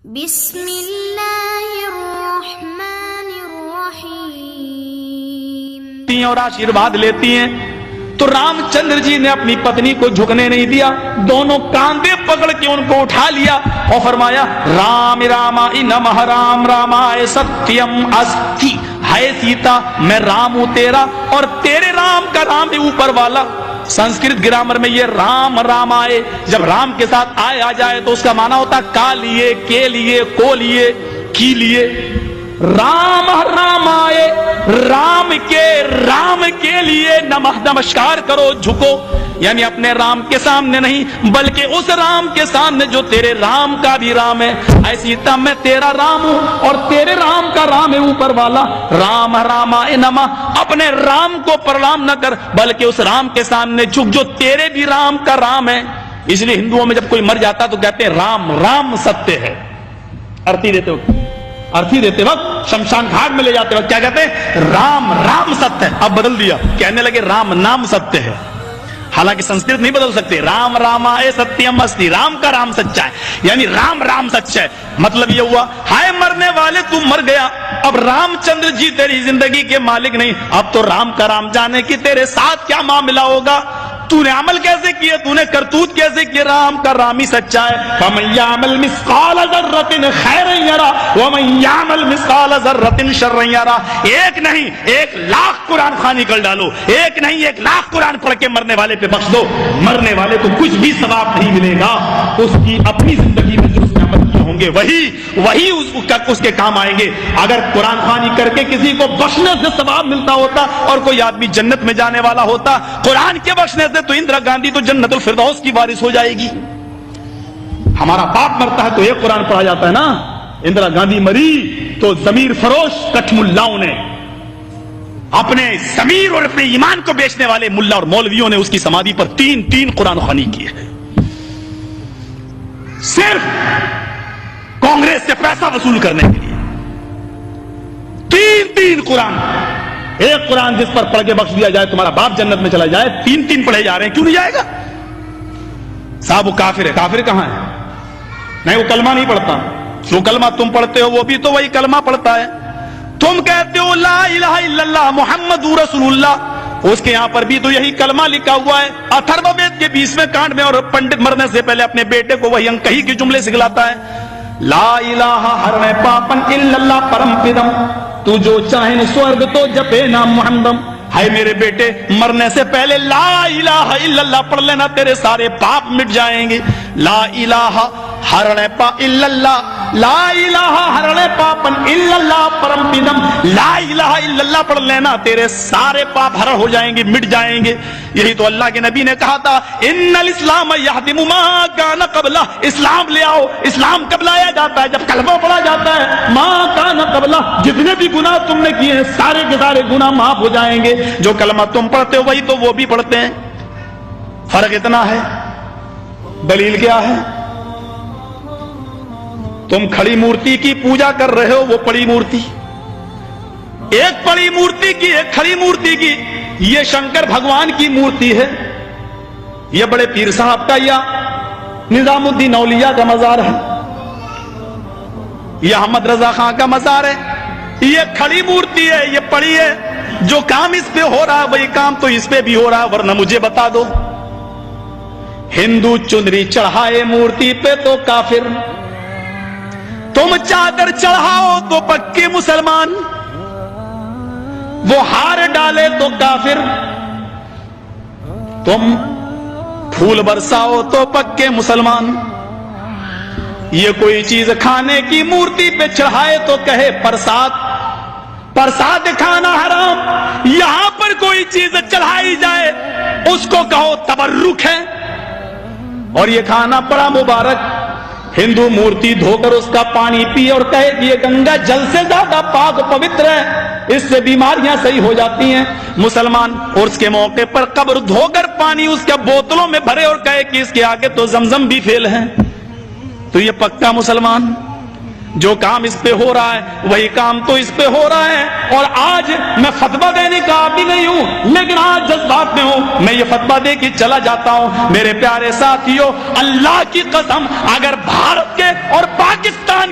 بسم اللہ الرحمن الرحیم. اور آشیرواد لیتی ہیں تو رام چندر جی نے اپنی پتنی کو جھکنے نہیں دیا، دونوں کاندھے پکڑ کے ان کو اٹھا لیا اور فرمایا رام رامائی نمہ رام رامائے ستیم استی. ہے سیتا میں رام ہوں تیرا اور تیرے رام کا رام ہے اوپر والا. سنسکرت گرامر میں یہ رام رام آئے جب رام کے ساتھ آئے آ جائے تو اس کا معنی ہوتا کا لیے، کے لیے، کو لیے، کی لیے. رام رام آئے، رام کے لیے نمسکار کرو، جھکو، یعنی اپنے رام کے سامنے نہیں بلکہ اس رام کے سامنے جو تیرے رام کا بھی رام ہے. ایسی تب میں تیرا رام ہوں اور تیرے رام کا رام ہے اوپر والا. رام رامائے نمہ، اپنے رام کو پرنام نہ کر بلکہ اس رام کے سامنے جھک جو تیرے بھی رام کا رام ہے. اس لیے ہندوؤں میں جب کوئی مر جاتا تو کہتے ہیں رام رام ستیہ ہے. ارتھی دیتے وقت شمشان گھاٹ میں لے جاتے وقت کیا کہتے ہیں؟ رام رام ستیہ. اب بدل دیا، کہنے لگے رام نام ستیہ ہے. حالانکہ سنسکرت نہیں بدل سکتے. رام رامائے ستیم استی، رام کا رام سچا ہے، یعنی رام رام سچا ہے. مطلب یہ ہوا ہائے مرنے والے تو مر گیا، اب رام چندر جی تیری زندگی کے مالک نہیں، اب تو رام کا رام جانے کی تیرے ساتھ کیا معاملہ ہوگا. تو نے عمل کیسے کیا، تو نے کرتوت کیسے کیا، رام کا رام ہی سچا ہے. فَمَن يَعْمَلْ مِثْقَالَ ذَرَّةٍ خَيْرًا يَرَهُ وَمَن يَعْمَلْ مِثْقَالَ ذَرَّةٍ شَرًّا يَرَهُ. ایک نہیں 1,00,000 قرآن خوانی کر ڈالو، ایک نہیں 1,00,000 قرآن پڑھ کے مرنے والے پہ بخش دو، مرنے والے کو کچھ بھی ثواب نہیں ملے گا. اس کی اپنی زندگی میں جو اس نے عمل کیے ہوں گے وہی اس کے کام آئیں گے. اگر قرآن خوانی کر کے کسی کو بخشنے سے ثواب ملتا ہوتا اور کوئی آدمی جنت میں جانے والا ہوتا، قرآن کے بخشنے سے تو اندرا گاندھی تو جنت الفردوس کی وارث ہو جائے گی. ہمارا باپ مرتا ہے تو ایک قرآن پڑھا جاتا ہے نا. اندرا گاندھی مری تو ضمیر فروش کٹھ ملاؤں نے، اپنے ضمیر اور اپنے ایمان کو بیچنے والے ملا اور مولویوں نے اس کی سمادھی پر 3 قرآن خوانی کی ہے، صرف کانگریس سے پیسہ وصول کرنے کے لیے. 3 قرآن. ایک قرآن جس پر پڑھ کے بخش دیا جائے تمہارا باپ جنت میں چلا جائے، 3 پڑھے جا رہے ہیں، کیوں نہیں جائے گا صاحب؟ وہ کافر ہے. کافر کہاں ہے؟ نہیں، وہ کلمہ نہیں پڑھتا. جو کلمہ تم پڑھتے ہو وہ بھی تو وہی کلمہ پڑھتا ہے. تم کہتے ہو لا الہ الا اللہ محمد رسول اللہ، اس کے یہاں پر بھی تو یہی کلمہ لکھا ہوا ہے. اتھرو وید کے 20ویں کانڈ میں، اور پنڈت مرنے سے پہلے اپنے بیٹے کو وہی انکہی کے جملے سکھلاتا ہے. لا الہ ہرنے پاپن الا اللہ پرم پدم، تو جو چاہیں سورگ تو جپے نام محمدم. ہے میرے بیٹے، مرنے سے پہلے لا الہ الا اللہ پڑھ لینا، تیرے سارے پاپ مٹ جائیں گے. لا الہ ہرنے پا الا اللہ، لا الہ ہرنے پاپن الا اللہ پرم پدم. لا الہ الا اللہ پڑھ لینا، تیرے سارے پاپ ہر ہو جائیں گے، مٹ جائیں گے. یہی تو اللہ کے نبی نے کہا تھا ان الاسلام یہدم ما کان قبلہ. اسلام لے آؤ. اسلام کب لایا جاتا ہے؟ جب کلمہ پڑھا جاتا ہے. ما کان قبلہ، جتنے بھی گناہ تم نے کیے ہیں سارے کے سارے گناہ معاف ہو جائیں گے. جو کلمہ تم پڑھتے ہو وہی تو وہ بھی پڑھتے ہیں. فرق اتنا ہے. دلیل کیا ہے؟ تم کھڑی مورتی کی پوجا کر رہے ہو، وہ پڑی مورتی. ایک پڑی مورتی کی، ایک کھڑی مورتی کی. یہ شنکر بھگوان کی مورتی ہے، یہ بڑے پیر صاحب کا یا نظام الدین اولیاء کا مزار ہے، یہ احمد رضا خان کا مزار ہے. یہ کھڑی مورتی ہے، یہ پڑی ہے. جو کام اس پہ ہو رہا ہے وہی کام تو اس پہ بھی ہو رہا ہے. ورنہ مجھے بتا دو، ہندو چندری چڑھائے مورتی پہ تو کافر، تم چادر چڑھاؤ تو پکے مسلمان، وہ ہار ڈالے تو کافر، تم پھول برساؤ تو پکے مسلمان. یہ کوئی چیز کھانے کی مورتی پہ چڑھائے تو کہے پرساد، پرساد کھانا حرام. یہاں پر کوئی چیز چڑھائی جائے اس کو کہو تبرک ہے، اور یہ کھانا بڑا مبارک. ہندو مورتی دھو کر اس کا پانی پی اور کہے کہ یہ گنگا جل سے زیادہ پاک پوتر ہے، اس سے بیماریاں صحیح ہو جاتی ہیں. مسلمان عرس کے موقع پر قبر دھو کر پانی اس کے بوتلوں میں بھرے اور کہے کہ اس کے آگے تو زمزم بھی فیل ہے، تو یہ پکا مسلمان. جو کام اس پہ ہو رہا ہے وہی کام تو اس پہ ہو رہا ہے. اور آج میں فتویٰ دینے کا بھی نہیں ہوں، لیکن آج جذبات میں ہوں، میں یہ فتویٰ دے کے چلا جاتا ہوں. میرے پیارے ساتھیوں، اللہ کی قسم، اگر بھارت کے اور پاکستان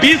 20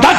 10